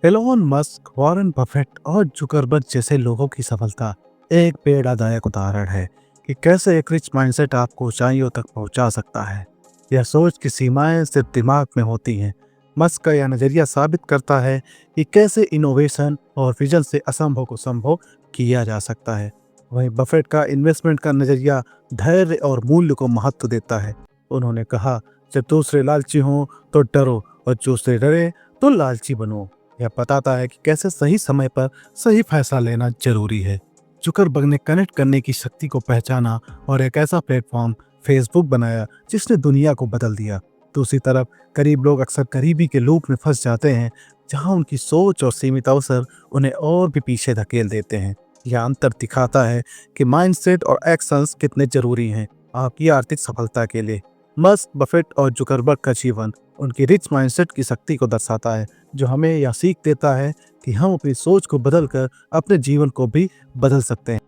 Elon Musk, Warren Buffett और Zuckerberg जैसे लोगों की सफलता एक प्रेरणादायक उदाहरण है कि कैसे एक रिच माइंडसेट आपको ऊंचाइयों तक पहुंचा सकता है। यह सोच की सीमाएं सिर्फ दिमाग में होती हैं। मस्क का यह नजरिया साबित करता है कि कैसे इनोवेशन और विजन से असंभव को संभव किया जा सकता है। वहीं बफेट का इन्वेस्टमेंट का नजरिया धैर्य और मूल्य को महत्व देता है। उन्होंने कहा, जब दूसरे लालची हों तो डरो और दूसरे डरे तो लालची बनो। यह बताता है कि कैसे सही समय पर सही फैसला लेना जरूरी है। जुकरबर्ग ने कनेक्ट करने की शक्ति को पहचाना और एक ऐसा प्लेटफॉर्म फेसबुक बनाया जिसने दुनिया को बदल दिया। दूसरी तरफ गरीब लोग अक्सर गरीबी के लूप में फंस जाते हैं, जहां उनकी सोच और सीमित अवसर उन्हें और भी पीछे धकेल देते हैं। यह अंतर दिखाता है कि माइंडसेट और एक्शंस कितने जरूरी हैं आपकी आर्थिक सफलता के लिए। मस्क, बफेट और जुकरबर्ग का जीवन उनकी रिच माइंडसेट की शक्ति को दर्शाता है, जो हमें यह सीख देता है कि हम अपनी सोच को बदलकर अपने जीवन को भी बदल सकते हैं।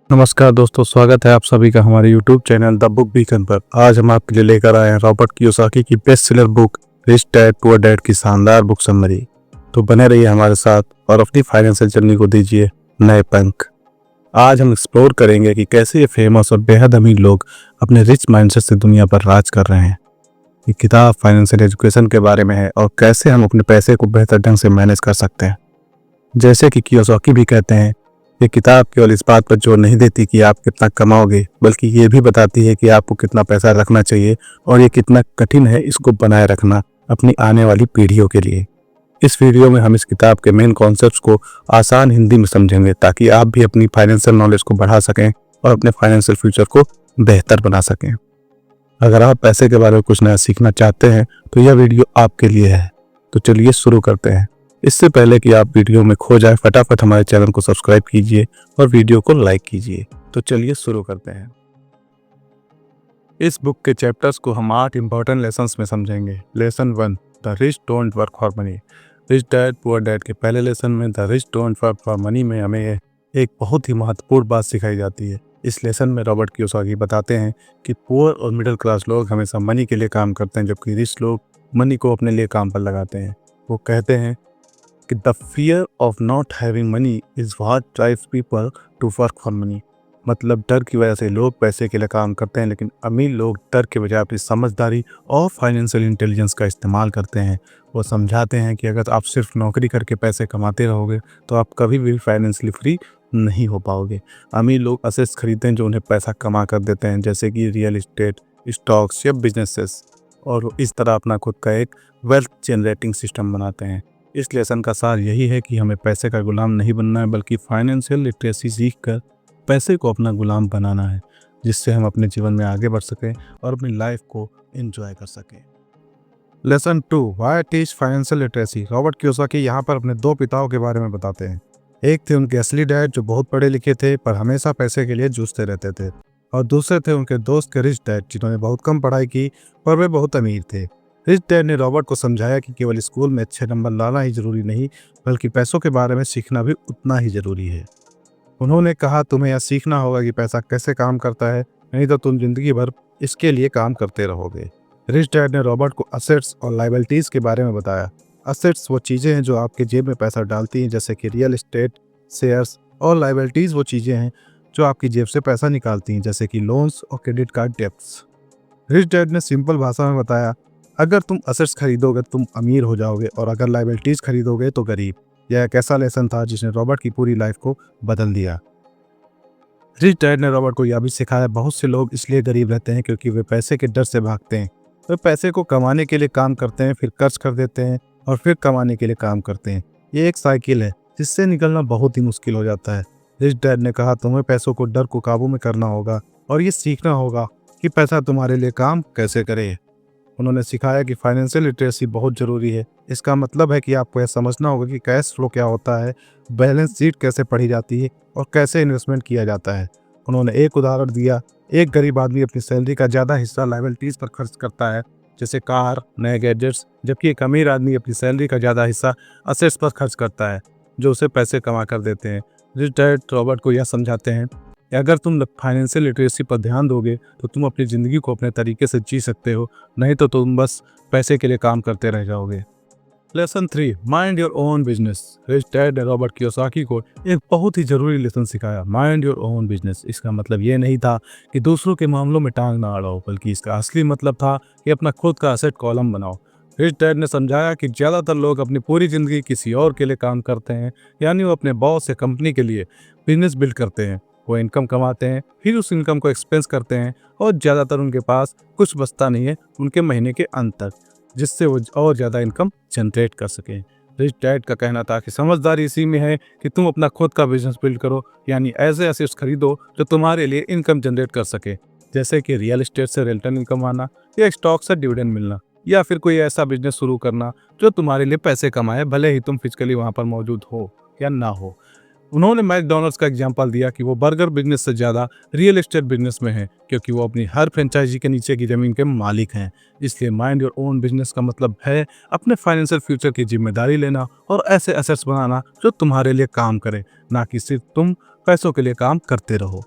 नमस्कार दोस्तों, स्वागत है आप सभी का हमारे YouTube channel the book beacon पर। आज हम आपके लिए लेकर आए हैं रॉबर्ट कियोसाकी की best seller book rich dad poor dad की शानदार बुक समरी। तो बने रहिए हमारे साथ और अपनी फाइनेंशियल जर्नी को दीजिए नए पंख। आज हम एक्सप्लोर करेंगे कि कैसे ये फेमस और बेहद अमीर लोग अपने रिच माइंडसेट से दुनिया पर राज कर रहे हैं। ये किताब फाइनेंशियल एजुकेशन के बारे में है और कैसे हम अपने पैसे को बेहतर ढंग से मैनेज कर सकते हैं। जैसे कि कियोसाकी भी कहते हैं, ये किताब केवल इस बात पर जोर नहीं देती कि आप कितना कमाओगे, बल्कि ये भी बताती है कि आपको कितना पैसा रखना चाहिए और ये कितना कठिन है इसको बनाए रखना अपनी आने वाली पीढ़ियों के लिए। इस वीडियो में हम इस किताब के मेन कॉन्सेप्ट्स को आसान हिंदी में समझेंगे ताकि आप भी अपनी फाइनेंशियल नॉलेज को बढ़ा सकें और अपने फाइनेंशियल फ्यूचर को बेहतर बना सकें। अगर आप पैसे के बारे में कुछ नया सीखना चाहते हैं तो यह वीडियो आपके लिए है। तो चलिए शुरू करते हैं। इससे पहले कि आप वीडियो में खो जाए, फटाफट हमारे चैनल को सब्सक्राइब कीजिए और वीडियो को लाइक कीजिए। तो चलिए शुरू करते हैं। इस बुक के चैप्टर्स को हम 8 इंपॉर्टेंट लेसन्स में समझेंगे। Lesson 1, the rich don't work for money. Rich dad poor dad के पहले लेसन में the rich don't work for money में हमें एक बहुत ही महत्वपूर्ण बात सिखाई जाती है। इस लेसन में रॉबर्ट कियोसाकी बताते हैं कि पुअर और मिडिल क्लास लोग हमेशा मनी के लिए काम करते हैं, जबकि रिच लोग मनी को अपने लिए काम पर लगाते हैं। वो कहते हैं कि the fear of not having money is what drives people to work for money. मतलब डर की वजह से लोग पैसे के लिए काम करते हैं, लेकिन अमीर लोग डर के बजाय अपनी समझदारी और फाइनेंशियल इंटेलिजेंस का इस्तेमाल करते हैं। वो समझाते हैं कि अगर आप सिर्फ नौकरी करके पैसे कमाते रहोगे तो आप कभी भी फाइनेंशियली फ्री नहीं हो पाओगे। अमीर लोग असेट्स खरीदते हैं जो उन्हें पैसा कमा कर देते हैं, जैसे कि रियल एस्टेट, स्टॉक्स या बिजनेसेस, और इस तरह अपना खुद का एक वेल्थ जनरेटिंग सिस्टम बनाते हैं। इस लेसन का सार यही है कि हमें पैसे का गुलाम नहीं बनना है, बल्कि फाइनेंशियल लिटरेसी सीखकर पैसे को अपना गुलाम बनाना है, जिससे हम अपने जीवन में आगे बढ़ सकें और अपनी लाइफ को एंजॉय कर सकें। Lesson 2, why teach financial literacy. Robert Kiyosaki यहाँ पर अपने 2 पिताओं के बारे में बताते हैं। एक थे उनके असली डैड जो बहुत पढ़े लिखे थे पर हमेशा पैसे के लिए जूझते रहते थे, और दूसरे थे उनके दोस्त के रिच डैड जिन्होंने बहुत कम पढ़ाई की पर वे बहुत अमीर थे। रिच डैड ने रॉबर्ट को समझाया कि केवल स्कूल में अच्छे नंबर लाना ही जरूरी नहीं, बल्कि पैसों के बारे में सीखना भी उतना ही जरूरी है। उन्होंने कहा, तुम्हें यह सीखना होगा कि पैसा कैसे काम करता है, नहीं तो तुम जिंदगी भर इसके लिए काम करते रहोगे। रिच डैड ने रॉबर्ट को असेट्स और लायबिलिटीज के बारे में बताया। असेट्स वो चीजें हैं जो आपके जेब में पैसा डालती हैं, जैसे कि रियल एस्टेट, शेयर्स, और लायबिलिटीज वो चीजें हैं जो आपकी जेब से पैसा निकालती हैं, जैसे कि लोन्स और credit card debts. Rich dad ने सिंपल भाषा में बताया, अगर तुम असेट्स खरीदोगे तुम अमीर हो जाओगे और अगर लायबिलिटीज खरीदोगे तो गरीब। यह एक ऐसा लेसन था जिसने रॉबर्ट की पूरी लाइफ को बदल दिया। रिच डैड ने रॉबर्ट को यह भी सिखाया, बहुत से लोग इसलिए गरीब रहते हैं क्योंकि वे पैसे के डर से भागते हैं। वे पैसे को कमाने के लिए काम करते हैं, फिर खर्च कर देते हैं और फिर कमाने के लिए काम करते हैं। ये एक साइकिल है जिससे निकलना बहुत ही मुश्किल हो जाता है। रिच डैड ने कहा, तुम्हें पैसों को डर को काबू में करना होगा और ये सीखना होगा कि पैसा तुम्हारे लिए काम कैसे करे। उन्होंने सिखाया कि फाइनेंशियल लिटरेसी बहुत ज़रूरी है। इसका मतलब है कि आपको यह समझना होगा कि कैश फ्लो क्या होता है, बैलेंस शीट कैसे पढ़ी जाती है और कैसे इन्वेस्टमेंट किया जाता है। उन्होंने एक उदाहरण दिया, एक गरीब आदमी अपनी सैलरी का ज़्यादा हिस्सा लायबिलिटीज़ पर खर्च करता है, जैसे कार, नए गैजेट्स, जबकि एक अमीर आदमी अपनी सैलरी का ज़्यादा हिस्सा असेट्स पर खर्च करता है, जो उसे पैसे कमा कर देते हैं। रिच डैड रॉबर्ट को यह समझाते हैं कि अगर तुम फाइनेंशियल लिटरेसी पर ध्यान दोगे तो तुम अपनी ज़िंदगी को अपने तरीके से जी सकते हो, नहीं तो तुम बस पैसे के लिए काम करते रह जाओगे। Lesson 3, mind your own business. Rich dad ने रॉबर्ट कियोसाकी को एक बहुत ही जरूरी लेसन सिखाया, माइंड योर ओन बिजनेस। इसका मतलब ये नहीं था कि दूसरों के मामलों में टांग ना अड़ाओ, बल्कि इसका असली मतलब था कि अपना खुद का एसेट कॉलम बनाओ। रिच डैड ने समझाया कि ज्यादातर लोग अपनी पूरी जिंदगी किसी और के लिए काम करते हैं, यानी वो अपने बॉस या कंपनी के लिए बिजनेस बिल्ड करते हैं। वो इनकम कमाते हैं, फिर उस इनकम को एक्सपेंस करते हैं, और ज्यादातर उनके पास कुछ बचता नहीं है उनके महीने के अंत तक, जिससे वो और ज़्यादा इनकम जनरेट कर सकें। रिच डैड का कहना था कि समझदारी इसी में है कि तुम अपना खुद का बिजनेस बिल्ड करो, यानी ऐसे एसेट्स खरीदो जो तुम्हारे लिए इनकम जनरेट कर सके, जैसे कि रियल एस्टेट से रेंटल इनकम आना, या स्टॉक से डिविडेंड मिलना, या फिर कोई ऐसा बिजनेस शुरू करना जो तुम्हारे लिए पैसे कमाए, भले ही तुम फिजिकली वहाँ पर मौजूद हो या ना हो। उन्होंने मैकडॉनल्ड्स का एग्जांपल दिया कि वो बर्गर बिजनेस से ज़्यादा रियल एस्टेट बिजनेस में है, क्योंकि वो अपनी हर फ्रेंचाइजी के नीचे की ज़मीन के मालिक हैं। इसलिए माइंड योर ओन बिजनेस का मतलब है अपने फाइनेंशियल फ्यूचर की जिम्मेदारी लेना और ऐसे एसेट्स बनाना जो तुम्हारे लिए काम करे, ना कि सिर्फ तुम पैसों के लिए काम करते रहो।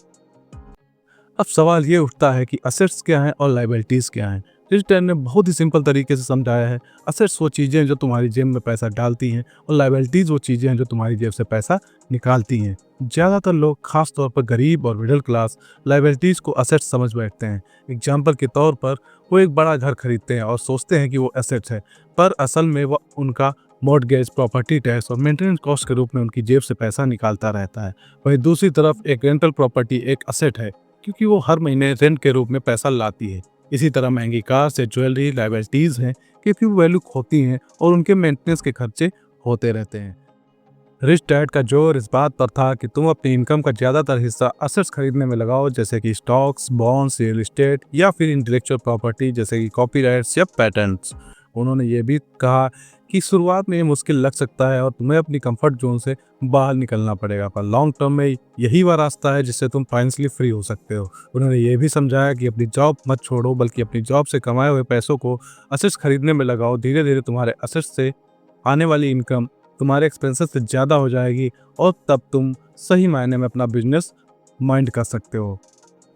अब सवाल ये उठता है कि असेट्स क्या हैं और लाइबिलिटीज क्या हैं। रिच डैड ने बहुत ही सिंपल तरीके से समझाया है। असेट्स वो चीज़ें हैं जो तुम्हारी जेब में पैसा डालती हैं, और लाइबिलिटीज वो चीज़ें हैं जो तुम्हारी जेब से पैसा निकालती हैं। ज़्यादातर लोग, खास तौर पर गरीब और मिडिल क्लास, लाइबिलिटीज को असेट्स समझ बैठते हैं। एग्जाम्पल के तौर पर वो एक बड़ा घर खरीदते हैं और सोचते हैं कि वो एसेट्स है, पर असल में वह उनका मॉर्टगेज, प्रॉपर्टी टैक्स और मेंटेनेंस कॉस्ट के रूप में उनकी जेब से पैसा निकालता रहता है। वहीं दूसरी तरफ एक रेंटल प्रॉपर्टी एक असेट है, क्योंकि वो हर महीने रेंट के रूप में पैसा लाती है। इसी तरह महंगी कार्स या ज्वेलरी लाइबिलिटीज हैं, क्योंकि वो वैल्यू खोती हैं और उनके मेंटेनेंस के खर्चे होते रहते हैं। रिच डैड का जोर इस बात पर था कि तुम अपनी इनकम का ज़्यादातर हिस्सा असेट्स खरीदने में लगाओ, जैसे कि स्टॉक्स, बॉन्ड्स, रियल एस्टेट, या फिर इंटेलेक्चुअल प्रॉपर्टी जैसे कि कॉपीराइट्स या पैटेंट्स। उन्होंने ये भी कहा कि शुरुआत में ये मुश्किल लग सकता है और तुम्हें अपनी कंफर्ट जोन से बाहर निकलना पड़ेगा, पर लॉन्ग टर्म में यही वह रास्ता है जिससे तुम फाइनेंशियली फ्री हो सकते हो। उन्होंने ये भी समझाया कि अपनी जॉब मत छोड़ो, बल्कि अपनी जॉब से कमाए हुए पैसों को असेट्स खरीदने में लगाओ। धीरे धीरे तुम्हारे असेट्स से आने वाली इनकम तुम्हारे एक्सपेंसेस से ज़्यादा हो जाएगी, और तब तुम सही मायने में अपना बिजनेस माइंड कर सकते हो।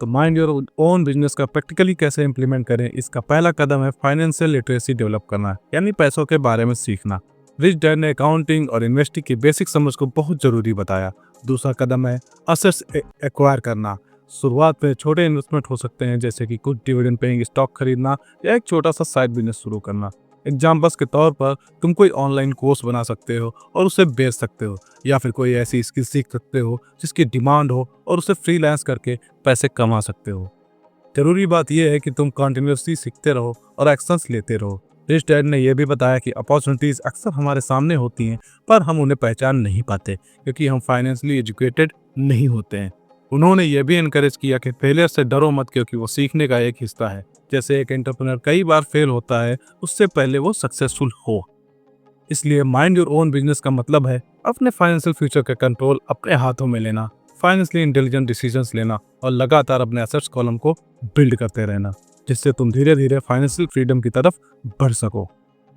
तो माइंड योर ओन बिजनेस का प्रैक्टिकली कैसे इंप्लीमेंट करें, इसका पहला कदम है फाइनेंशियल लिटरेसी डेवलप करना, यानी पैसों के बारे में सीखना। रिच डैड ने अकाउंटिंग और इन्वेस्टिंग की बेसिक समझ को बहुत ज़रूरी बताया। दूसरा कदम है असेट्स एक्वायर करना। शुरुआत में छोटे इन्वेस्टमेंट हो सकते हैं, जैसे कि कुछ डिविडेंड पेइंग स्टॉक खरीदना या एक छोटा सा साइड बिजनेस शुरू करना। एग्जाम्पल्स के तौर पर तुम कोई ऑनलाइन कोर्स बना सकते हो और उसे बेच सकते हो, या फिर कोई ऐसी स्किल सीख सकते हो जिसकी डिमांड हो और उसे फ्रीलांस करके पैसे कमा सकते हो। जरूरी बात यह है कि तुम कंटिन्यूसली सीखते रहो और एक्शंस लेते रहो। रिच डैड ने यह भी बताया कि अपॉर्चुनिटीज अक्सर हमारे सामने होती हैं, पर हम उन्हें पहचान नहीं पाते क्योंकि हम फाइनेंशियली एजुकेटेड नहीं होते हैं। उन्होंने यह भी इनकरेज किया कि फेलियर से डरो मत, क्योंकि वो सीखने का एक हिस्सा है। जैसे एक एंटरप्रेन्योर कई बार फेल होता है, उससे पहले वो सक्सेसफुल हो। इसलिए माइंड योर ओन बिजनेस का मतलब है अपने फाइनेंशियल फ्यूचर का कंट्रोल अपने हाथों में लेना, फाइनेंशियली इंटेलिजेंट डिसीजंस लेना, और लगातार अपने एसेट्स कॉलम को बिल्ड करते रहना, जिससे तुम धीरे धीरे फाइनेंशियल फ्रीडम की तरफ बढ़ सको।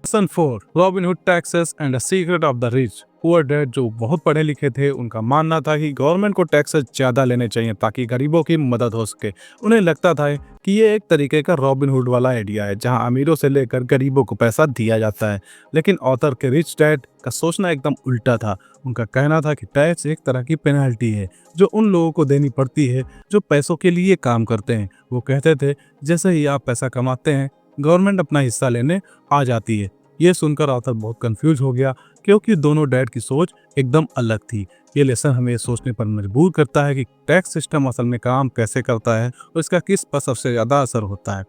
Lesson 4, Robin Hood taxes and the secret of the rich. Poor dad जो बहुत पढ़े लिखे थे, उनका मानना था कि गवर्नमेंट को टैक्सेस ज़्यादा लेने चाहिए ताकि गरीबों की मदद हो सके। उन्हें लगता था कि ये एक तरीके का रॉबिनहुड वाला आइडिया है, जहां अमीरों से लेकर गरीबों को पैसा दिया जाता है। लेकिन ऑथर के रिच डैड का सोचना एकदम उल्टा था। उनका कहना था कि टैक्स एक तरह की पेनल्टी है जो उन लोगों को देनी पड़ती है जो पैसों के लिए काम करते हैं। वो कहते थे, जैसे ही आप पैसा कमाते हैं, गवर्नमेंट अपना हिस्सा लेने आ जाती है। ये सुनकर ऑथर बहुत कंफ्यूज हो गया, क्योंकि दोनों डैड की सोच एकदम अलग थी। ये लेसन हमें सोचने पर मजबूर करता है कि टैक्स सिस्टम असल में काम कैसे करता है और इसका किस पर सबसे ज़्यादा असर होता है।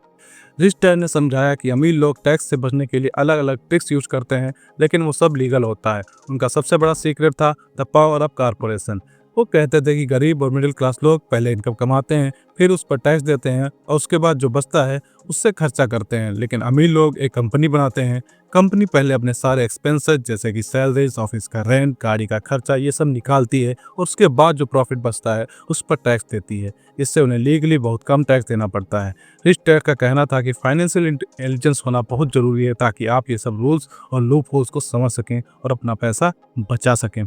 रिच डैड ने समझाया कि अमीर लोग टैक्स से बचने के लिए अलग अलग ट्रिक्स यूज करते हैं, लेकिन वो सब लीगल होता है। उनका सबसे बड़ा सीक्रेट था द पावर ऑफ कारपोरेशन। वो कहते थे कि गरीब और मिडिल क्लास लोग पहले इनकम कमाते हैं, फिर उस पर टैक्स देते हैं, और उसके बाद जो बचता है उससे खर्चा करते हैं। लेकिन अमीर लोग एक कंपनी बनाते हैं। कंपनी पहले अपने सारे एक्सपेंसेस, जैसे कि सैलरीज, ऑफिस का रेंट, गाड़ी का खर्चा, ये सब निकालती है, और उसके बाद जो प्रॉफिट बचता है उस पर टैक्स देती है। इससे उन्हें लीगली बहुत कम टैक्स देना पड़ता है। रिच डैड का कहना था कि फाइनेंशियल इंटेलिजेंस होना बहुत जरूरी है ताकि आप ये सब रूल्स और लूप होल्स को समझ सकें और अपना पैसा बचा सकें।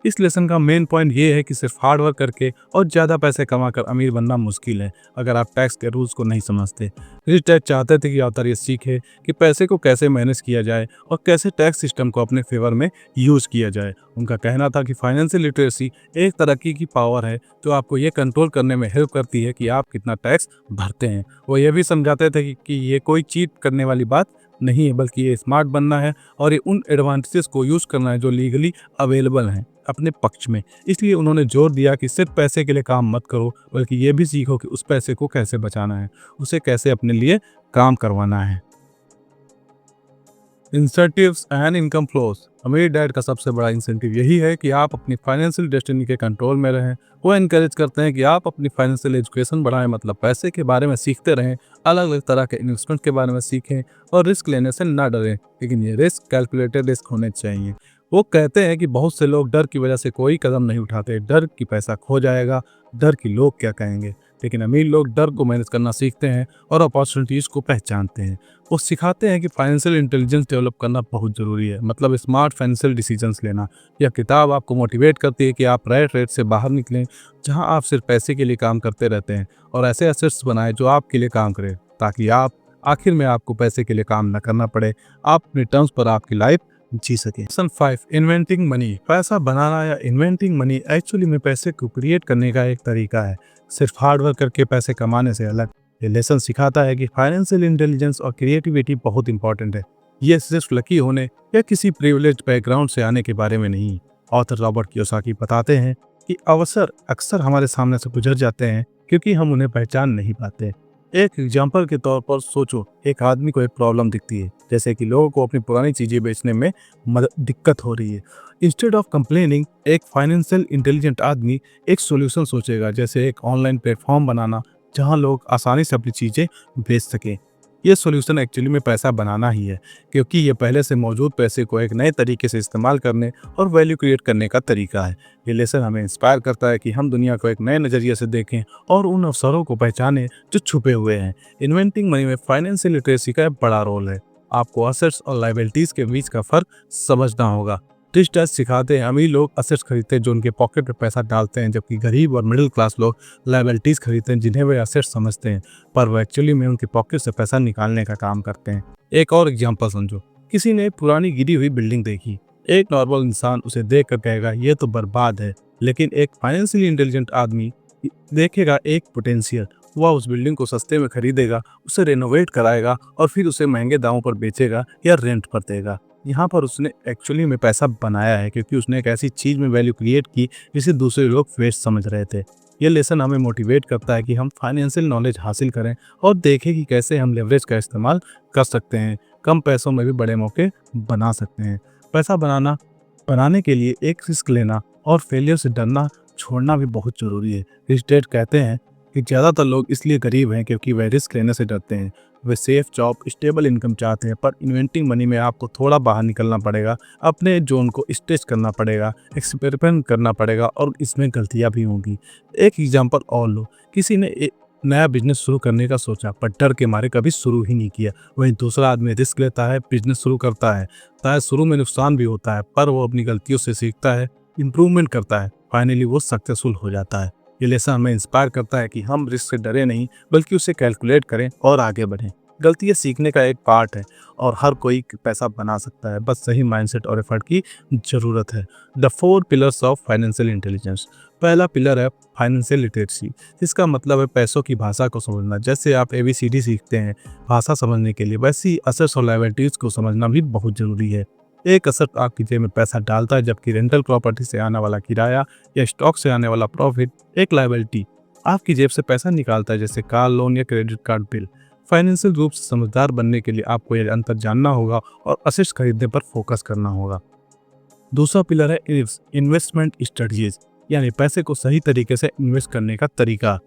इस लेसन का मेन पॉइंट ये है कि सिर्फ हार्ड वर्क करके और ज़्यादा पैसे कमाकर अमीर बनना मुश्किल है अगर आप टैक्स के रूल्स को नहीं समझते। रिच डैड चाहते थे कि ऑथर ये सीखे कि पैसे को कैसे मैनेज किया जाए और कैसे टैक्स सिस्टम को अपने फेवर में यूज़ किया जाए। उनका कहना था कि फाइनेंशियल लिटरेसी एक तरक्की की पावर है जो आपको ये कंट्रोल करने में हेल्प करती है कि आप कितना टैक्स भरते हैं। वो ये भी समझाते थे कि ये कोई चीट करने वाली बात नहीं है, बल्कि ये स्मार्ट बनना है और ये उन एडवांटेजेस को यूज़ करना है जो लीगली अवेलेबल हैं अपने पक्ष में। इसलिए उन्होंने जोर दिया कि सिर्फ पैसे के लिए काम मत करो, बल्कि ये भी सीखो कि उस पैसे को कैसे बचाना है, उसे कैसे अपने लिए काम करवाना है। Incentives and income flows. अमीर डैड का सबसे बड़ा इंसेंटिव यही है कि आप अपनी फाइनेंशियल डेस्टिनी के कंट्रोल में रहें। वो इनकरेज करते हैं कि आप अपनी फाइनेंशियल एजुकेशन बढ़ाएं, मतलब पैसे के बारे में सीखते रहें, अलग अलग तरह के इन्वेस्टमेंट के बारे में सीखें और रिस्क लेने से ना डरें, लेकिन ये रिस्क कैलकुलेटेड रिस्क होने चाहिए। वो कहते हैं कि बहुत से लोग डर की वजह से कोई कदम नहीं उठाते, डर कि पैसा खो जाएगा, डर कि लोग क्या कहेंगे। लेकिन अमीर लोग डर को मैनेज करना सीखते हैं और अपॉर्चुनिटीज़ को पहचानते हैं। वो सिखाते हैं कि फाइनेंशियल इंटेलिजेंस डेवलप करना बहुत ज़रूरी है, मतलब स्मार्ट फाइनेंशियल डिसीजंस लेना। यह किताब आपको मोटिवेट करती है कि आप रैट रेस से बाहर निकलें, जहां आप सिर्फ पैसे के लिए काम करते रहते हैं, और ऐसे एसेट्स बनाएं जो आपके लिए काम करें, ताकि आप आखिर में आपको पैसे के लिए काम न करना पड़े, आप अपने टर्म्स पर आपकी लाइफ जी सके। Lesson 5, inventing money. पैसा बनाना या इन्वेंटिंग मनी एक्चुअली में पैसे को क्रिएट करने का एक तरीका है, सिर्फ हार्ड वर्क करके पैसे कमाने से अलग। ये लेसन सिखाता है कि फाइनेंशियल इंटेलिजेंस और क्रिएटिविटी बहुत इंपॉर्टेंट है। ये सिर्फ लकी होने या किसी प्रिविलेज्ड बैकग्राउंड से आने के बारे में नहीं। ऑथर रॉबर्ट कियोसाकी बताते हैं कि अवसर अक्सर हमारे सामने से गुजर जाते हैं क्योंकि हम उन्हें पहचान नहीं पाते। एक एग्जाम्पल के तौर पर सोचो, एक आदमी को एक प्रॉब्लम दिखती है, जैसे कि लोगों को अपनी पुरानी चीज़ें बेचने में दिक्कत हो रही है। इंस्टेड ऑफ कंप्लेनिंग, एक फाइनेंशियल इंटेलिजेंट आदमी एक सॉल्यूशन सोचेगा, जैसे एक ऑनलाइन प्लेटफॉर्म बनाना जहां लोग आसानी से अपनी चीज़ें बेच सकें। ये सॉल्यूशन एक्चुअली में पैसा बनाना ही है, क्योंकि ये पहले से मौजूद पैसे को एक नए तरीके से इस्तेमाल करने और वैल्यू क्रिएट करने का तरीका है। ये लेसन हमें इंस्पायर करता है कि हम दुनिया को एक नए नज़रिए से देखें और उन अवसरों को पहचानें जो छुपे हुए हैं। इन्वेंटिंग मनी में फाइनेंशियल लिटरेसी का एक बड़ा रोल है। आपको असेट्स और लायबिलिटीज़ के बीच का फ़र्क समझना होगा। रिच डैड सिखाते हैं अमीर लोग असेट्स खरीदते हैं जो उनके पॉकेट में पैसा डालते हैं, जबकि गरीब और मिडिल क्लास लोग लायबिलिटीज़ खरीदते हैं जिन्हें वे असेट्स समझते हैं, पर वो एक्चुअली में उनके पॉकेट से पैसा निकालने का काम करते हैं। एक और एग्जांपल समझो, किसी ने पुरानी गिरी हुई बिल्डिंग देखी। एक नॉर्मल इंसान उसे देख कर कहेगा ये तो बर्बाद है, लेकिन एक फाइनेंशियली इंटेलिजेंट आदमी देखेगा एक पोटेंशियल। वह उस बिल्डिंग को सस्ते में खरीदेगा, उसे रेनोवेट कराएगा और फिर उसे महंगे दामों पर बेचेगा या रेंट पर देगा। यहाँ पर उसने एक्चुअली में पैसा बनाया है, क्योंकि उसने एक ऐसी चीज़ में वैल्यू क्रिएट की जिसे दूसरे लोग वेस्ट समझ रहे थे। ये लेसन हमें मोटिवेट करता है कि हम फाइनेंशियल नॉलेज हासिल करें और देखें कि कैसे हम लेवरेज का इस्तेमाल कर सकते हैं, कम पैसों में भी बड़े मौके बना सकते हैं। पैसा बनाने के लिए एक रिस्क लेना और फेलियर से डरना छोड़ना भी बहुत ज़रूरी है। रिच डैड कहते हैं कि ज़्यादातर लोग इसलिए गरीब हैं क्योंकि वे रिस्क लेने से डरते हैं। वे सेफ जॉब, स्टेबल इनकम चाहते हैं, पर इन्वेंटिंग मनी में आपको थोड़ा बाहर निकलना पड़ेगा, अपने जोन को स्ट्रेच करना पड़ेगा, एक्सपेरिमेंट करना पड़ेगा और इसमें गलतियां भी होंगी। एक एग्जांपल और लो, किसी ने एक नया बिजनेस शुरू करने का सोचा पर डर के मारे कभी शुरू ही नहीं किया। वहीं दूसरा आदमी रिस्क लेता है, बिजनेस शुरू करता है, शायद शुरू में नुकसान भी होता है, पर वो अपनी गलतियों से सीखता है, इम्प्रूवमेंट करता है, फाइनली वो सक्सेसफुल हो जाता है। ये लेसन हमें इंस्पायर करता है कि हम रिस्क से डरे नहीं, बल्कि उसे कैलकुलेट करें और आगे बढ़ें। गलतियाँ सीखने का एक पार्ट है और हर कोई पैसा बना सकता है, बस सही माइंडसेट और एफर्ट की ज़रूरत है। The 4 pillars of financial intelligence. पहला पिलर है फाइनेंशियल लिटरेसी, जिसका मतलब है पैसों की भाषा को समझना। जैसे आप ABCD सीखते हैं भाषा समझने के लिए, वैसे ही असेट्स और लायबिलिटीज़ को समझना भी बहुत ज़रूरी है। एक असेट आपकी जेब में पैसा डालता है, जबकि रेंटल प्रॉपर्टी से आने वाला किराया या स्टॉक से आने वाला प्रॉफिट एक लायबिलिटी आपकी जेब से पैसा निकालता है, जैसे कार लोन या क्रेडिट कार्ड बिल। फाइनेंशियल रूप से समझदार बनने के लिए आपको यह अंतर जानना होगा और असेट्स खरीदने पर फोकस करना होगा। दूसरा पिलर है इन्वेस्टमेंट स्ट्रेटजीज, यानी पैसे को सही तरीके से इन्वेस्ट करने का तरीका।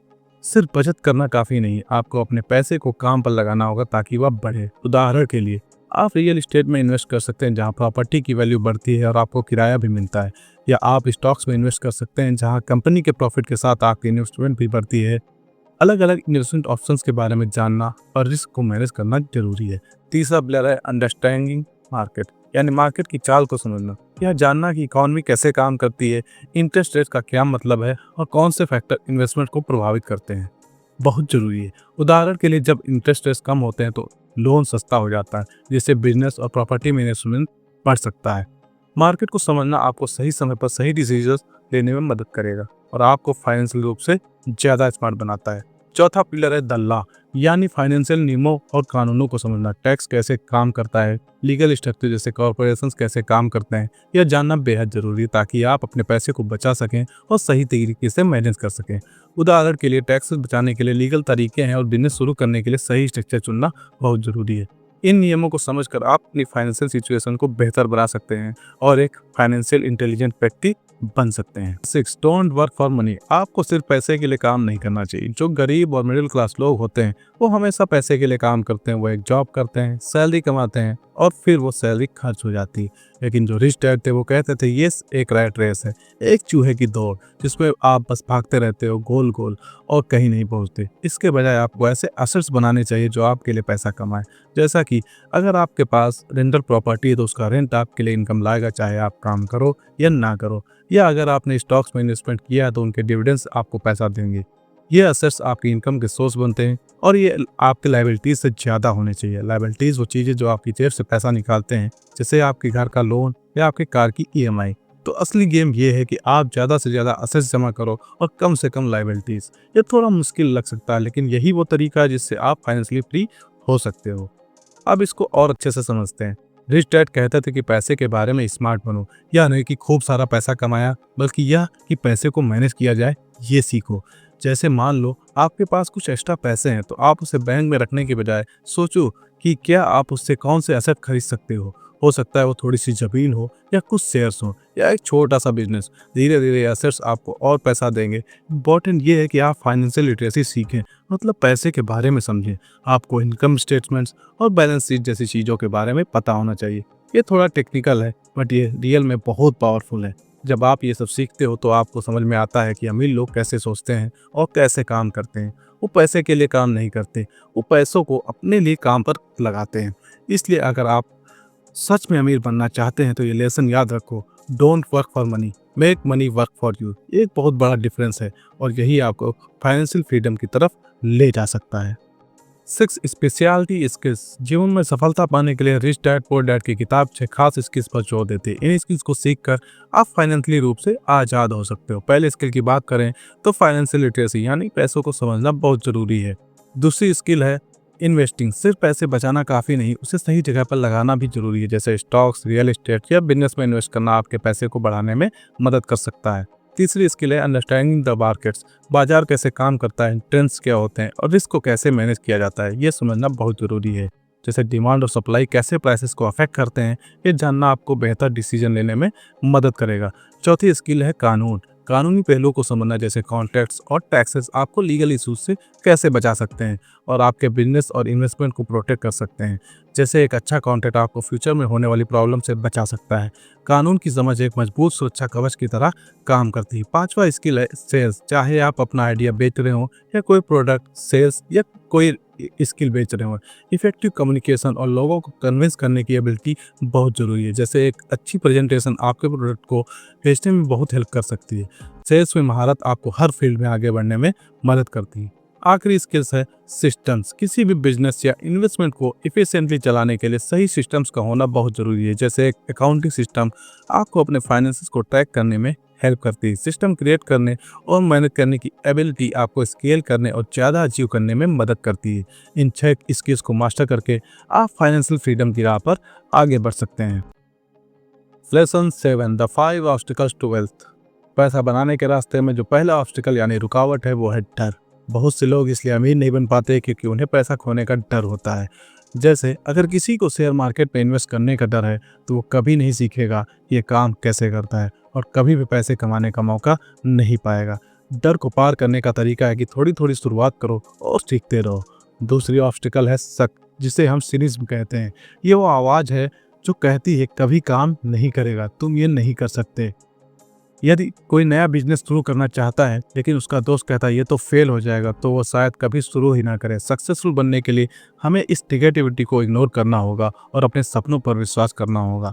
सिर्फ बचत करना काफ़ी नहीं, आपको अपने पैसे को काम पर लगाना होगा ताकि वह बढ़े। उदाहरण के लिए आप रियल एस्टेट में इन्वेस्ट कर सकते हैं जहां प्रॉपर्टी की वैल्यू बढ़ती है और आपको किराया भी मिलता है, या आप स्टॉक्स में इन्वेस्ट कर सकते हैं जहां कंपनी के प्रॉफिट के साथ आपकी इन्वेस्टमेंट भी बढ़ती है। अलग अलग इन्वेस्टमेंट ऑप्शंस के बारे में जानना और रिस्क को मैनेज करना जरूरी है। तीसरा पिलर है अंडरस्टैंडिंग मार्केट, यानी मार्केट की चाल को समझना। यह जानना कि इकॉनमी कैसे काम करती है, इंटरेस्ट रेट का क्या मतलब है और कौन से फैक्टर इन्वेस्टमेंट को प्रभावित करते हैं, बहुत जरूरी है। उदाहरण के लिए जब इंटरेस्ट रेट कम होते हैं तो लोन सस्ता हो जाता है, जिससे बिजनेस और प्रॉपर्टी में इन्वेस्टमेंट बढ़ सकता है। मार्केट को समझना आपको सही समय पर सही डिसीजन लेने में मदद करेगा और आपको फाइनेंशियल रूप से ज़्यादा स्मार्ट बनाता है। चौथा पिलर है द लॉ, यानी फाइनेंशियल नियमों और कानूनों को समझना। टैक्स कैसे काम करता है, लीगल स्ट्रक्चर जैसे कॉर्पोरेशंस कैसे काम करते हैं, यह जानना बेहद जरूरी है ताकि आप अपने पैसे को बचा सकें और सही तरीके से मैनेज कर सकें। उदाहरण के लिए टैक्स बचाने के लिए लीगल तरीके हैं और बिजनेस शुरू करने के लिए सही स्ट्रक्चर चुनना बहुत जरूरी है। इन नियमों को समझकर आप अपनी फाइनेंशियल सिचुएशन को बेहतर बना सकते हैं और एक फाइनेंशियल इंटेलिजेंट व्यक्ति बन सकते हैं। 6 डोंट वर्क फॉर मनी, आपको सिर्फ पैसे के लिए काम नहीं करना चाहिए। जो गरीब और मिडिल क्लास लोग होते हैं वो हमेशा पैसे के लिए काम करते हैं। वो एक जॉब करते हैं, सैलरी कमाते हैं और फिर वो सैलरी खर्च हो जाती है। लेकिन जो रिच डैड थे वो कहते थे ये एक रैट रेस है, एक चूहे की दौड़ जिसमें आप बस भागते रहते हो गोल गोल और कहीं नहीं पहुंचते। इसके बजाय आपको ऐसे एसेट्स बनाने चाहिए जो आपके लिए पैसा कमाए। जैसा कि अगर आपके पास रेंटल प्रॉपर्टी है तो उसका रेंट आपके लिए इनकम लाएगा, चाहे आप काम करो या ना करो। या अगर आपने स्टॉक्स में इन्वेस्टमेंट किया है तो उनके डिविडेंड्स आपको पैसा देंगे। ये एसेट्स आपकी इनकम के सोर्स बनते हैं और ये आपके लायबिलिटीज से ज़्यादा होने चाहिए। लायबिलिटीज वो चीज़ें जो आपकी जेब से पैसा निकालते हैं, जैसे आपके घर का लोन या आपके कार की ईएमआई। तो असली गेम ये है कि आप ज़्यादा से ज़्यादा असेट्स जमा करो और कम से कम लायबिलिटीज। ये थोड़ा मुश्किल लग सकता है लेकिन यही वो तरीका है जिससे आप फाइनेंशियली फ्री हो सकते हो। अब इसको और अच्छे से समझते हैं। रिच डैड कहते थे कि पैसे के बारे में स्मार्ट बनो, यह नहीं कि खूब सारा पैसा कमाया, बल्कि यह कि पैसे को मैनेज किया जाए ये सीखो। जैसे मान लो आपके पास कुछ एक्स्ट्रा पैसे हैं तो आप उसे बैंक में रखने के बजाय सोचो कि क्या आप उससे कौन से एसेट खरीद सकते हो। सकता है वो थोड़ी सी जमीन हो या कुछ शेयर्स हो या एक छोटा सा बिजनेस। धीरे धीरे एसेट्स आपको और पैसा देंगे। इम्पोर्टेंट ये है कि आप फाइनेंशियल लिटरेसी सीखें, मतलब पैसे के बारे में समझें। आपको इनकम स्टेटमेंट्स और बैलेंस शीट जैसी चीज़ों के बारे में पता होना चाहिए। ये थोड़ा टेक्निकल है बट ये रियल में बहुत पावरफुल है। जब आप ये सब सीखते हो तो आपको समझ में आता है कि अमीर लोग कैसे सोचते हैं और कैसे काम करते हैं। वो पैसे के लिए काम नहीं करते, वो पैसों को अपने लिए काम पर लगाते हैं। इसलिए अगर आप सच में अमीर बनना चाहते हैं तो ये लेसन याद रखो, don't work for money, make money work for you. एक बहुत बड़ा डिफरेंस है और यही आपको फाइनेंशियल फ्रीडम की तरफ ले जा सकता है। 6 स्पेशलिटी स्किल्स, जीवन में सफलता पाने के लिए रिच डैड पुअर डैड की किताब 6 खास स्किल्स पर जोर देते हैं। इन स्किल्स को सीखकर आप फाइनेंशियली रूप से आज़ाद हो सकते हो। पहले स्किल की बात करें तो फाइनेंशियल लिटरेसी यानी पैसों को समझना बहुत ज़रूरी है। दूसरी स्किल है इन्वेस्टिंग, सिर्फ पैसे बचाना काफ़ी नहीं, उसे सही जगह पर लगाना भी जरूरी है। जैसे स्टॉक्स, रियल एस्टेट या बिजनेस में इन्वेस्ट करना आपके पैसे को बढ़ाने में मदद कर सकता है। तीसरी स्किल है अंडरस्टैंडिंग द मार्केट्स, बाजार कैसे काम करता है, ट्रेंड्स क्या होते हैं और रिस्क को कैसे मैनेज किया जाता है, ये समझना बहुत ज़रूरी है। जैसे डिमांड और सप्लाई कैसे प्राइसेस को अफेक्ट करते हैं, ये जानना आपको बेहतर डिसीजन लेने में मदद करेगा। चौथी स्किल है कानून, कानूनी पहलुओं को समझना जैसे कॉन्ट्रैक्ट्स और टैक्सेस आपको लीगल इशूज से कैसे बचा सकते हैं और आपके बिजनेस और इन्वेस्टमेंट को प्रोटेक्ट कर सकते हैं। जैसे एक अच्छा कॉन्ट्रैक्ट आपको फ्यूचर में होने वाली प्रॉब्लम से बचा सकता है। कानून की समझ एक मजबूत सुरक्षा कवच की तरह काम करती है। पांचवा स्किल है सेल्स, चाहे आप अपना आइडिया बेच रहे हो या कोई प्रोडक्ट सेल्स या कोई स्किल बेच रहे हो, इफेक्टिव कम्युनिकेशन और लोगों को कन्विंस करने की एबिलिटी बहुत ज़रूरी है। जैसे एक अच्छी प्रेजेंटेशन आपके प्रोडक्ट को बेचने में बहुत हेल्प कर सकती है। सेल्स में महारत आपको हर फील्ड में आगे बढ़ने में मदद करती है। आखिरी स्किल्स है सिस्टम्स, किसी भी बिजनेस या इन्वेस्टमेंट को इफिशिएंटली चलाने के लिए सही सिस्टम्स का होना बहुत ज़रूरी है। जैसे एक अकाउंटिंग सिस्टम आपको अपने फाइनेंसेस को ट्रैक करने में हेल्प करती है। सिस्टम क्रिएट करने और मैनेज करने की एबिलिटी आपको स्केल करने और ज़्यादा अचीव करने में मदद करती है। इन 6 स्किल्स को मास्टर करके आप फाइनेंशियल फ्रीडम की राह पर आगे बढ़ सकते हैं। Lesson 7 the 5 obstacles to wealth, पैसा बनाने के रास्ते में जो पहला ऑब्स्टिकल यानी रुकावट है वो है डर। बहुत से लोग इसलिए अमीर नहीं बन पाते क्योंकि उन्हें पैसा खोने का डर होता है। जैसे अगर किसी को शेयर मार्केट में इन्वेस्ट करने का डर है तो वो कभी नहीं सीखेगा ये काम कैसे करता है और कभी भी पैसे कमाने का मौका नहीं पाएगा। डर को पार करने का तरीका है कि थोड़ी थोड़ी शुरुआत करो और सीखते रहो। दूसरी ऑब्स्टिकल है शक, जिसे हम सिनिज्म कहते हैं। ये वो आवाज़ है जो कहती है कभी काम नहीं करेगा, तुम ये नहीं कर सकते। यदि कोई नया बिजनेस शुरू करना चाहता है लेकिन उसका दोस्त कहता है ये तो फेल हो जाएगा, तो वो शायद कभी शुरू ही ना करे। सक्सेसफुल बनने के लिए हमें इस निगेटिविटी को इग्नोर करना होगा और अपने सपनों पर विश्वास करना होगा।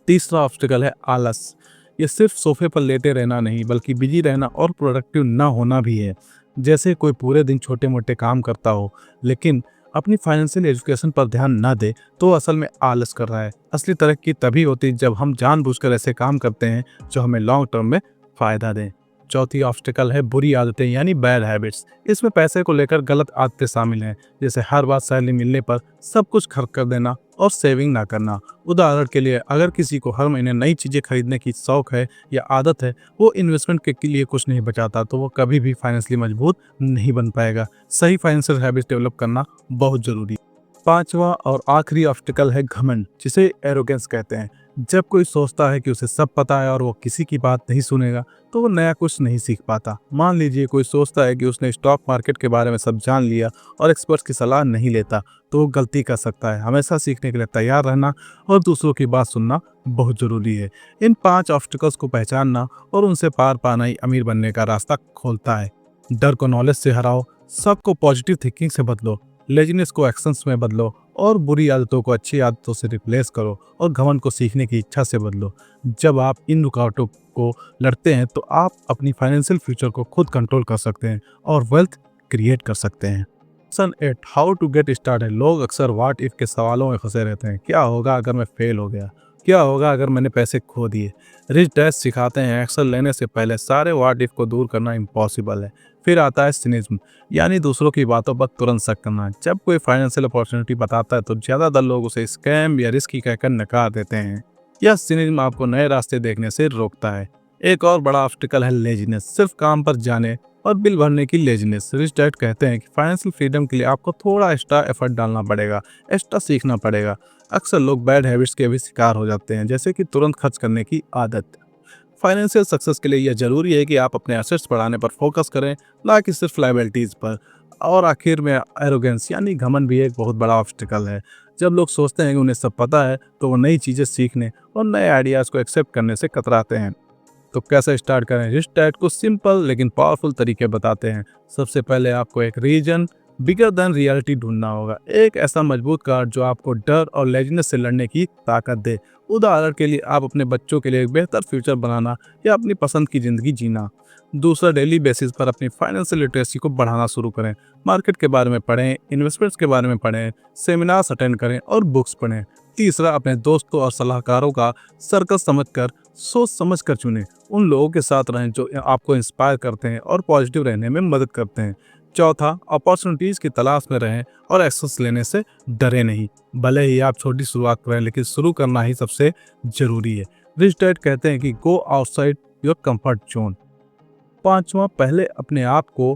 तीसरा ऑब्स्टिकल है आलस। ये सिर्फ सोफे पर लेटे रहना नहीं बल्कि बिजी रहना और प्रोडक्टिव ना होना भी है। जैसे कोई पूरे दिन छोटे मोटे काम करता हो लेकिन अपनी फाइनेंशियल एजुकेशन पर ध्यान ना दे तो वो असल में आलस कर रहा है। असली तरक्की तभी होती है जब हम जानबूझकर ऐसे काम करते हैं जो हमें लॉन्ग टर्म में फायदा दें। चौथी ऑब्स्टिकल है बुरी आदतें यानी बैड हैबिट्स। इसमें पैसे को लेकर गलत आदतें शामिल हैं, जैसे हर बार सैलरी मिलने पर सब कुछ खर्च कर देना और सेविंग ना करना। उदाहरण के लिए अगर किसी को हर महीने नई चीज़ें खरीदने की शौक है या आदत है, वो इन्वेस्टमेंट के लिए कुछ नहीं बचाता तो वो कभी भी फाइनेंशियली मजबूत नहीं बन पाएगा। सही फाइनेंशियल हैबिट्स डेवलप करना बहुत ज़रूरी है। पांचवा और आखिरी ऑब्स्टिकल है घमंड, जिसे एरोगेंस कहते हैं। जब कोई सोचता है कि उसे सब पता है और वो किसी की बात नहीं सुनेगा तो वो नया कुछ नहीं सीख पाता। मान लीजिए कोई सोचता है कि उसने स्टॉक मार्केट के बारे में सब जान लिया और एक्सपर्ट्स की सलाह नहीं लेता तो वो गलती कर सकता है। हमेशा सीखने के लिए तैयार रहना और दूसरों की बात सुनना बहुत ज़रूरी है। इन 5 ऑब्स्टिकल्स को पहचानना और उनसे पार पाना ही अमीर बनने का रास्ता खोलता है। डर को नॉलेज से हराओ, सबको पॉजिटिव थिंकिंग से बदलो, लेजीनेस को एक्शंस में बदलो और बुरी आदतों को अच्छी आदतों से रिप्लेस करो और घमंड को सीखने की इच्छा से बदलो। जब आप इन रुकावटों को लड़ते हैं तो आप अपनी फाइनेंशियल फ्यूचर को खुद कंट्रोल कर सकते हैं और वेल्थ क्रिएट कर सकते हैं। Lesson 8, how to get started. लोग अक्सर व्हाट इफ के सवालों में फंसे रहते हैं। क्या होगा अगर मैं फेल हो गया? क्या होगा अगर मैंने पैसे खो दिए? रिच डैड सिखाते हैं एक्शन लेने से पहले सारे व्हाट इफ को दूर करना इम्पॉसिबल है। फिर आता है सिनिज्म, यानी दूसरों की बातों पर तुरंत शक करना। जब कोई फाइनेंशियल अपॉर्चुनिटी बताता है तो ज़्यादातर लोग उसे स्कैम या रिस्की कहकर नकार देते हैं। यह सिनिज्म आपको नए रास्ते देखने से रोकता है। एक और बड़ा ऑब्स्टिकल है लेजीनेस, सिर्फ काम पर जाने और बिल भरने की लेजीनेस। रिच डैड कहते हैं कि फाइनेंशियल फ्रीडम के लिए आपको थोड़ा एक्स्ट्रा एफर्ट डालना पड़ेगा, एक्स्ट्रा सीखना पड़ेगा। अक्सर लोग बैड हैबिट्स के भी शिकार हो जाते हैं, जैसे कि तुरंत खर्च करने की आदत। फाइनेंशियल सक्सेस के लिए यह जरूरी है कि आप अपने एसेट्स बढ़ाने पर फोकस करें, ना कि सिर्फ लायबिलिटीज़ पर। और आखिर में एरोगेंस यानी घमंड भी एक बहुत बड़ा ऑब्स्टिकल है। जब लोग सोचते हैं कि उन्हें सब पता है तो वो नई चीज़ें सीखने और नए आइडियाज़ को एक्सेप्ट करने से कतराते हैं। तो कैसे स्टार्ट करें? रिच डैड को सिंपल लेकिन पावरफुल तरीके बताते हैं। सबसे पहले आपको एक रीजन बिगर देन रियलिटी ढूंढना होगा, एक ऐसा मजबूत कार्ड जो आपको डर और लेजीनेस से लड़ने की ताकत दे। उदाहरण के लिए आप अपने बच्चों के लिए एक बेहतर फ्यूचर बनाना या अपनी पसंद की ज़िंदगी जीना। दूसरा, डेली बेसिस पर अपनी फाइनेंशियल लिटरेसी को बढ़ाना शुरू करें। मार्केट के बारे में पढ़ें, इन्वेस्टमेंट्स के बारे में पढ़ें, सेमिनार्स अटेंड करें और बुक्स पढ़ें। तीसरा, अपने दोस्तों और सलाहकारों का सर्कल समझकर सोच समझ कर चुनें। उन लोगों के साथ रहें जो आपको इंस्पायर करते हैं और पॉजिटिव रहने में मदद करते हैं। चौथा, अपॉर्चुनिटीज़ की तलाश में रहें और एक्सेस लेने से डरे नहीं। भले ही आप छोटी शुरुआत करें लेकिन शुरू करना ही सबसे ज़रूरी है। रिच डैड कहते हैं कि go outside your comfort zone. पांचवा, पहले अपने आप को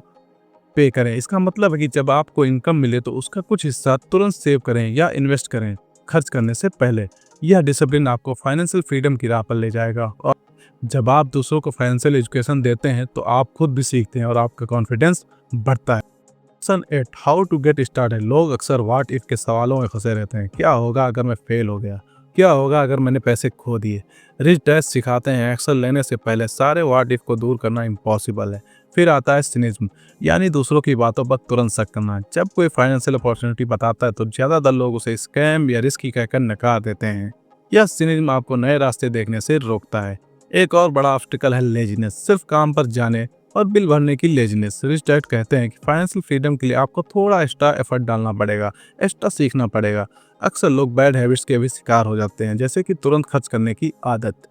पे करें। इसका मतलब है कि जब आपको इनकम मिले तो उसका कुछ हिस्सा तुरंत सेव करें या इन्वेस्ट करें खर्च करने से पहले। यह डिसिप्लिन आपको फाइनेंशियल फ्रीडम की राह पर ले जाएगा। और जब आप दूसरों को फाइनेंशियल एजुकेशन देते हैं तो आप खुद भी सीखते हैं और आपका कॉन्फिडेंस बढ़ता है। Lesson 8, how to get started. लोग अक्सर व्हाट इफ के सवालों में फंसे रहते हैं। क्या होगा अगर मैं फेल हो गया? क्या होगा अगर मैंने पैसे खो दिए? रिच डैड सिखाते हैं एक्शन लेने से पहले सारे व्हाट इफ को दूर करना इम्पॉसिबल है। फिर आता है सिनिज्म, यानी दूसरों की बातों पर तुरंत शक करना। जब कोई फाइनेंशियल अपॉर्चुनिटी बताता है तो ज़्यादातर लोग उसे स्कैम या रिस्की कहकर नकार देते हैं। यह सिनिज्म आपको नए रास्ते देखने से रोकता है। एक और बड़ा ऑब्स्टिकल है लेजीनेस, सिर्फ काम पर जाने और बिल भरने की लेजीनेस। रिच डैड कहते हैं कि फाइनेंशियल फ्रीडम के लिए आपको थोड़ा एक्स्ट्रा एफर्ट डालना पड़ेगा, एक्स्ट्रा सीखना पड़ेगा। अक्सर लोग बैड हैबिट्स के भी शिकार हो जाते हैं, जैसे कि तुरंत खर्च करने की आदत।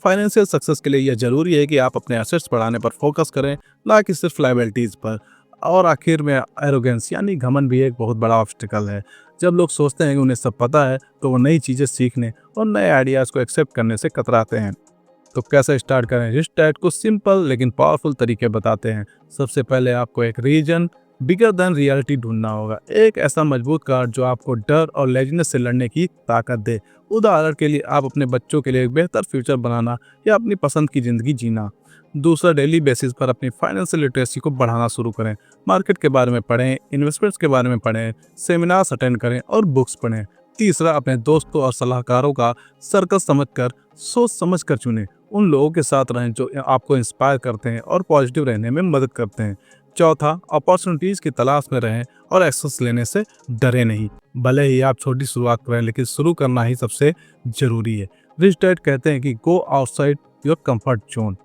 फाइनेंशियल सक्सेस के लिए यह जरूरी है कि आप अपने एसेट्स बढ़ाने पर फोकस करें, ना कि सिर्फ लायबिलिटीज़ पर। और आखिर में एरोगेंस यानी घमंड भी एक बहुत बड़ा ऑब्स्टिकल है। जब लोग सोचते हैं कि उन्हें सब पता है तो वो नई चीज़ें सीखने और नए आइडियाज़ को एक्सेप्ट करने से कतराते हैं। तो कैसे स्टार्ट करें? रिच डैड को सिंपल लेकिन पावरफुल तरीके बताते हैं। सबसे पहले आपको एक रीजन बिगर देन रियलिटी ढूंढना होगा, एक ऐसा मजबूत कार्ड जो आपको डर और लेजीनेस से लड़ने की ताकत दे। उदाहरण के लिए आप अपने बच्चों के लिए एक बेहतर फ्यूचर बनाना या अपनी पसंद की ज़िंदगी जीना। दूसरा, डेली बेसिस पर अपनी फाइनेंशियल लिटरेसी को बढ़ाना शुरू करें। मार्केट के बारे में पढ़ें, इन्वेस्टमेंट्स के बारे में पढ़ें, सेमिनार्स अटेंड करें और बुक्स पढ़ें। तीसरा, अपने दोस्तों और सलाहकारों का सर्कल समझकर सोच समझ कर चुनें। उन लोगों के साथ रहें जो आपको इंस्पायर करते हैं और पॉजिटिव रहने में मदद करते हैं। चौथा, अपॉर्चुनिटीज़ की तलाश में रहें और एक्सेस लेने से डरे नहीं। भले ही आप छोटी शुरुआत करें लेकिन शुरू करना ही सबसे ज़रूरी है। रिच डैड कहते हैं कि go outside your comfort zone.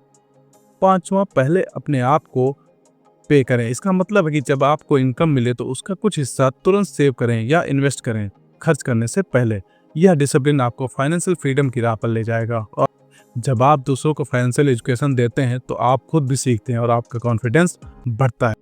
पांचवा, पहले अपने आप को पे करें। इसका मतलब है कि जब आपको इनकम मिले तो उसका कुछ हिस्सा तुरंत सेव करें या इन्वेस्ट करें खर्च करने से पहले। यह डिसिप्लिन आपको फाइनेंशियल फ्रीडम की राह पर ले जाएगा। और जब आप दूसरों को फाइनेंशियल एजुकेशन देते हैं तो आप खुद भी सीखते हैं और आपका कॉन्फिडेंस बढ़ता है।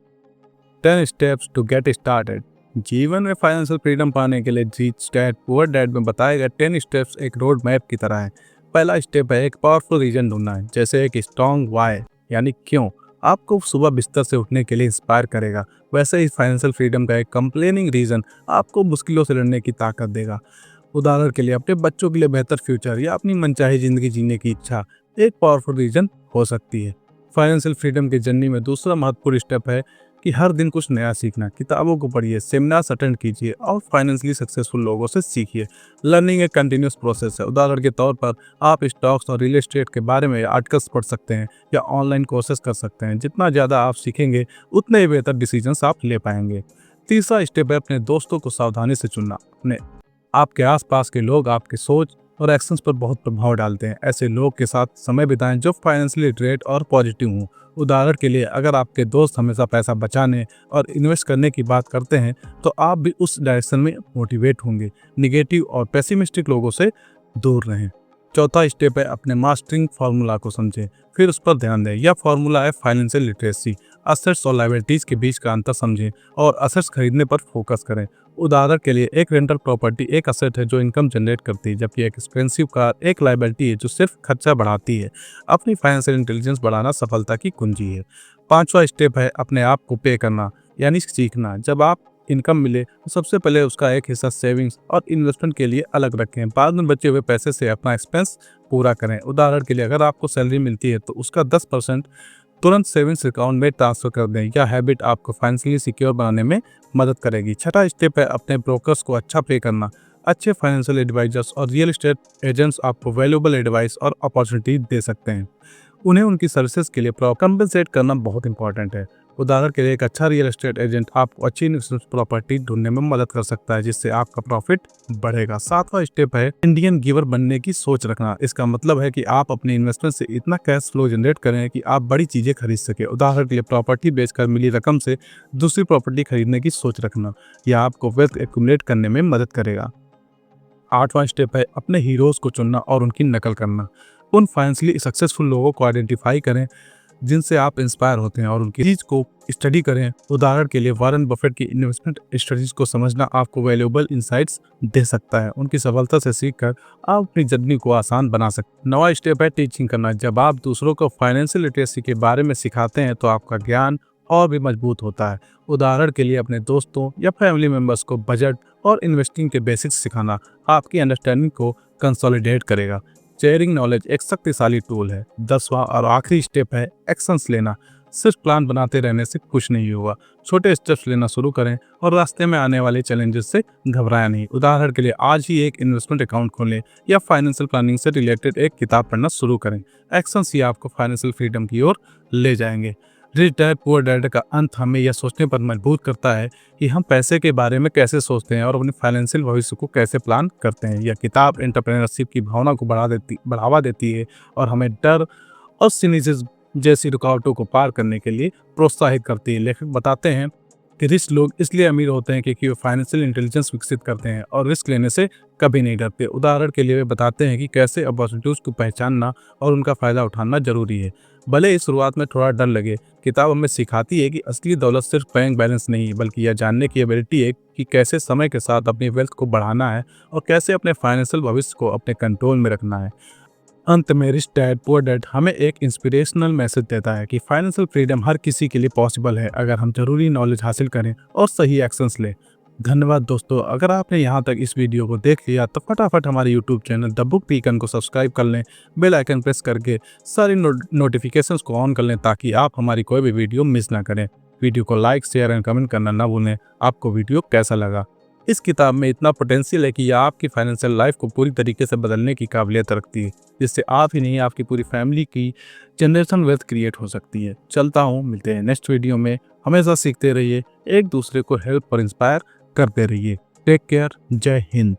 10 स्टेप्स टू गेट स्टार्टेड। जीवन में फाइनेंशियल फ्रीडम पाने के लिए रिच डैड पुअर डैड में बताए गए 10 स्टेप्स एक रोड मैप की तरह है। पहला स्टेप है एक पावरफुल रीजन ढूंढना है, जैसे एक स्ट्रॉन्ग वाई यानी क्यों आपको सुबह बिस्तर से उठने के लिए इंस्पायर करेगा। वैसे ही फाइनेंशियल फ्रीडम का एक कंप्लेनिंग रीजन आपको मुश्किलों से लड़ने की ताकत देगा। उदाहरण के लिए अपने बच्चों के लिए बेहतर फ्यूचर या अपनी मनचाही जिंदगी जीने की इच्छा एक पावरफुल रीजन हो सकती है। फाइनेंशियल फ्रीडम की जर्नी में दूसरा महत्वपूर्ण स्टेप है कि हर दिन कुछ नया सीखना। किताबों को पढ़िए, सेमिनार्स अटेंड कीजिए और फाइनेंशियली सक्सेसफुल लोगों से सीखिए। लर्निंग एक कंटिन्यूस प्रोसेस है। उदाहरण के तौर पर आप स्टॉक्स और रियल एस्टेट के बारे में आर्टिकल्स पढ़ सकते हैं या ऑनलाइन कोर्सेज कर सकते हैं। जितना ज़्यादा आप सीखेंगे उतने ही बेहतर डिसीजंस आप ले पाएंगे। तीसरा स्टेप है अपने दोस्तों को सावधानी से चुनना। अपने आपके आसपास के लोग आपकी सोच और एक्शंस पर बहुत प्रभाव डालते हैं। ऐसे लोग के साथ समय बिताएं जो फाइनेंशियली लिटरेट और पॉजिटिव हों। उदाहरण के लिए अगर आपके दोस्त हमेशा पैसा बचाने और इन्वेस्ट करने की बात करते हैं तो आप भी उस डायरेक्शन में मोटिवेट होंगे। निगेटिव और पेसिमिस्टिक लोगों से दूर रहें। चौथा स्टेप है अपने मास्टरिंग फार्मूला को समझें, फिर उस पर ध्यान दें। यह फार्मूला है फाइनेंशियल लिटरेसी। असेट्स और लायबिलिटीज के बीच का अंतर समझें और असेट्स खरीदने पर फोकस करें। उदाहरण के लिए एक रेंटल प्रॉपर्टी एक असेट है जो इनकम जनरेट करती है, जबकि एक एक्सपेंसिव कार एक लायबिलिटी है जो सिर्फ खर्चा बढ़ाती है। अपनी फाइनेंशियल इंटेलिजेंस बढ़ाना सफलता की कुंजी है। पांचवा स्टेप है अपने आप को पे करना यानी सीखना। जब आप इनकम मिले तो सबसे पहले उसका एक हिस्सा सेविंग्स और इन्वेस्टमेंट के लिए अलग रखें। बाद में बचे हुए पैसे से अपना एक्सपेंस पूरा करें। उदाहरण के लिए अगर आपको सैलरी मिलती है तो उसका 10% तुरंत सेविंग्स अकाउंट में ट्रांसफर कर दें। यह हैबिट आपको फाइनेंशियली सिक्योर बनाने में मदद करेगी। छठा स्टेप है अपने ब्रोकर्स को अच्छा पे करना। अच्छे फाइनेंशियल एडवाइजर्स और रियल एस्टेट एजेंट्स आपको वैल्यूएबल एडवाइस और अपॉर्चुनिटी दे सकते हैं। उन्हें उनकी सर्विसेज के लिए कंपनसेट करना बहुत इंपॉर्टेंट है। उदाहरण के लिए एक अच्छा रियल एस्टेट एजेंट आपको अच्छी इन्वेस्टमेंट प्रॉपर्टी ढूंढने में मदद कर सकता है, जिससे आपका प्रॉफिट बढ़ेगा। सातवां स्टेप है इंडियन गिवर बनने की सोच रखना। इसका मतलब है कि आप अपने इन्वेस्टमेंट से इतना कैश फ्लो जनरेट करें कि आप बड़ी चीजें खरीद सके। उदाहरण के लिए प्रॉपर्टी बेचकर मिली रकम से दूसरी प्रॉपर्टी खरीदने की सोच रखना। यह आपको वेल्थ एक्यूमुलेट करने में मदद करेगा। आठवां स्टेप है अपने हीरोज को चुनना और उनकी नकल करना। उन फाइनेंशियली सक्सेसफुल लोगों को आइडेंटिफाई करें जिनसे आप इंस्पायर होते हैं और उनकी चीज को स्टडी करें। उदाहरण के लिए वॉरेन बफेट की इन्वेस्टमेंट स्ट्रेटजीज को समझना आपको वैल्यूएबल इंसाइट्स दे सकता है। उनकी सफलता से सीखकर आप अपनी जर्नी को आसान बना सकते हैं। नौवां स्टेप है टीचिंग करना। जब आप दूसरों को फाइनेंशियल लिटरेसी के बारे में सिखाते हैं तो आपका ज्ञान और भी मजबूत होता है। उदाहरण के लिए अपने दोस्तों या फैमिली मेंबर्स को बजट और इन्वेस्टिंग के बेसिक्स सिखाना आपकी अंडरस्टैंडिंग को कंसोलिडेट करेगा। शेयरिंग नॉलेज एक शक्तिशाली टूल है। 10वां और आखिरी स्टेप है एक्शंस लेना। सिर्फ प्लान बनाते रहने से कुछ नहीं होगा। छोटे स्टेप्स लेना शुरू करें और रास्ते में आने वाले चैलेंजेस से घबराया नहीं। उदाहरण के लिए आज ही एक इन्वेस्टमेंट अकाउंट खोलें या फाइनेंशियल प्लानिंग से रिलेटेड एक किताब पढ़ना शुरू करें। एक्शंस ही आपको फाइनेंशियल फ्रीडम की ओर ले जाएंगे। रिच डैड पुअर डैड का अंत हमें यह सोचने पर मजबूर करता है कि हम पैसे के बारे में कैसे सोचते हैं और अपने फाइनेंशियल भविष्य को कैसे प्लान करते हैं। यह किताब एंटरप्रेन्योरशिप की भावना को बढ़ावा देती है और हमें डर और सिनिसिज्म जैसी रुकावटों को पार करने के लिए प्रोत्साहित करती है। लेखक बताते हैं कि रिच लोग इसलिए अमीर होते हैं क्योंकि वे फाइनेंशियल इंटेलिजेंस विकसित करते हैं और रिस्क लेने से कभी नहीं डरते। उदाहरण के लिए वे बताते हैं कि कैसे अपॉर्चुनिटीज को पहचानना और उनका फायदा उठाना जरूरी है। भले ही शुरुआत में थोड़ा डर लगे, किताब हमें सिखाती है कि असली दौलत सिर्फ बैंक बैलेंस नहीं है, बल्कि यह जानने की एबिलिटी है कि कैसे समय के साथ अपनी वेल्थ को बढ़ाना है और कैसे अपने फाइनेंशियल भविष्य को अपने कंट्रोल में रखना है। अंत में रिच डैड पुअर डैड हमें एक इंस्पिरेशनल मैसेज देता है कि फाइनेंशियल फ्रीडम हर किसी के लिए पॉसिबल है, अगर हम जरूरी नॉलेज हासिल करें और सही एक्शंस लें। धन्यवाद दोस्तों, अगर आपने यहाँ तक इस वीडियो को देख लिया तो फटाफट हमारे YouTube channel the book beacon को सब्सक्राइब कर लें। बेल आइकन प्रेस करके सारी नोटिफिकेशंस को ऑन कर लें ताकि आप हमारी कोई भी वीडियो मिस ना करें। वीडियो को लाइक शेयर एंड कमेंट करना ना भूलें। आपको वीडियो कैसा लगा? इस किताब में इतना पोटेंशियल है कि यह आपकी फाइनेंशियल लाइफ को पूरी तरीके से बदलने की काबिलियत रखती है, जिससे आप ही नहीं आपकी पूरी फैमिली की जनरेशन वेल्थ क्रिएट हो सकती है। चलता हूँ, मिलते हैं नेक्स्ट वीडियो में। हमेशा सीखते रहिए, एक दूसरे को हेल्प और इंस्पायर करते रहिए। टेक केयर, जय हिंद।